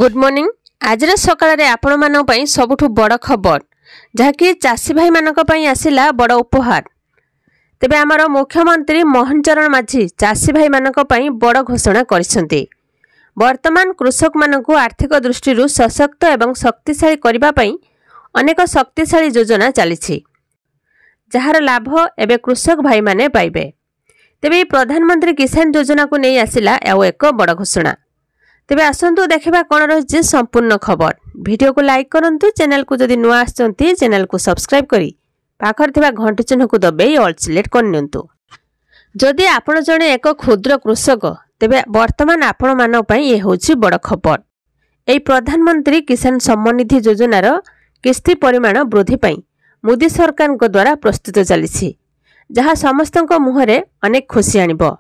Good morning. आज सकाळ आपण मानक सबुठ बड़ खबर जहाँकि चाषी भाई मानक आसिला बड़ उपहार। तेबे आमर मुख्यमंत्री मोहन चरण माझी चाषी भाई मानक बड़ घोषणा करिसेंती। वर्तमान कृषक मानक आर्थिक दृष्टि सशक्त एवं शक्तिशाली करने पई अनेक शक्तिशाली योजना चली जार लाभ एवं कृषक भाई माने पाइबे। तेबे प्रधानमंत्री किसान योजना को नहीं आसिला एक बड़ घोषणा। तेबे आसंतु देखिबा कोन रही संपूर्ण खबर। वीडियो को लाइक करंतु, चैनल को जदि नुआ आछंती चैनल को सब्सक्राइब करी पाखर थिबा घंटी चिन्ह को दबाई ऑल सिलेक्ट करनियंतु। जदि आपण जणे एक क्षुद्र कृषक तेबे वर्तमान आपण मानक पई ए होछि बड़ खबर। एई प्रधानमंत्री किसान सम्मान निधि योजनार किस्ती परिमाण वृद्धि पई मोदी सरकार को द्वारा प्रस्तुत चली जहाँ समस्तक मुहरे अनेक खुशी आनिबो।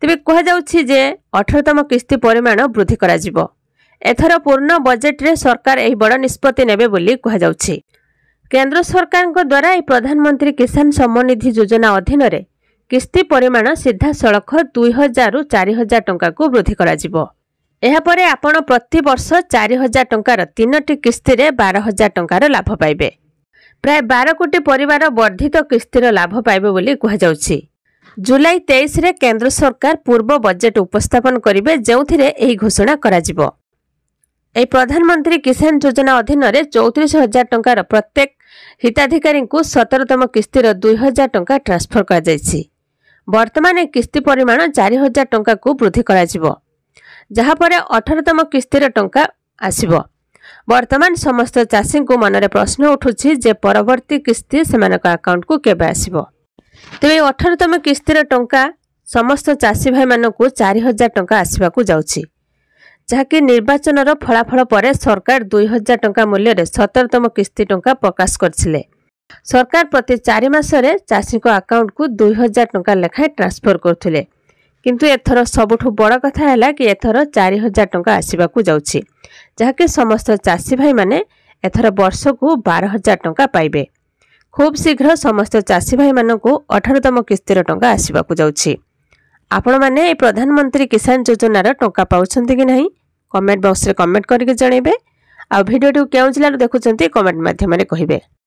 तेबे कह जाउछि जे 18तम किस्ती परिमाण वृद्धि करा जिवो। एथर पूर्ण बजेट रे सरकार एही बड़ निष्पत्ति नेबे बोली कह जाउछि। केंद्र सरकार को द्वारा एही प्रधानमंत्री किसान सम्मान निधि योजना अधीन रे किस्ती परिमाण सीधा सड़क 2000 रु 4000 टंका को वृद्धि करा जिवो। एहा परे आपण प्रति वर्ष 4000 टंकार 3टी किस्ती रे 12000 टंकार लाभ पाइबे। प्राय 12 कोटी परिवार वर्धित किस्तीर लाभ पाइबे बोली कह जाउछि। जुलाई 23 रे केंद्र सरकार पूर्व बजेट उपस्थापन करिवे जेउथिरे एही घोषणा करा जिवो। एही प्रधानमंत्री किसान योजना अधीन रे 34000 टंकार प्रत्येक हिताधिकारी को 17तम किस्तीर 2000 टंका ट्रांसफर करा जायछि। वर्तमान ए किस्ती परिमाण 4000 टंका को वृद्धि करा जिवो, जहा परे 18तम किस्तीर टंका आसिबो। वर्तमान समस्त चाषी को मनरे प्रश्न उठुछि जे परवर्ती किस्ती सेमानक अकाउंट को केबे आसिबो। तेबे 18तम किस्तीर टंका समस्त चाषी भाई मानक 4000 टंका आसवाकू जाउछि, जहाँकि निर्वाचन फलाफल पर सरकार 2000 टंका मूल्य 17तम किस्ती टंका प्रकाश करथिले। सरकार प्रति 4 मासरे चाषी को अकाउंट को 2000 टंका लेखाएं ट्रांसफर करथिले, किंतु एथर सबुठ बड़ कथा है कि एथर 4000 टंका आसवाकू जाउछि, जहाँकि समस्त चाषी भाई माने एथर वर्ष को 12000 टंका पाइबे। खूब शीघ्र समस्त चाषी भाई मानक 18तम किस्तीर टंका आसवाकू जाउछि। आपण माने ए प्रधानमंत्री किसान योजनार टंका पाउछंती कि नहीं कमेंट बॉक्स रे कमेंट करके जणेबे। आ वीडियो केउ जिल्ला देखुछंती कमेंट माध्यम रे कहिबे।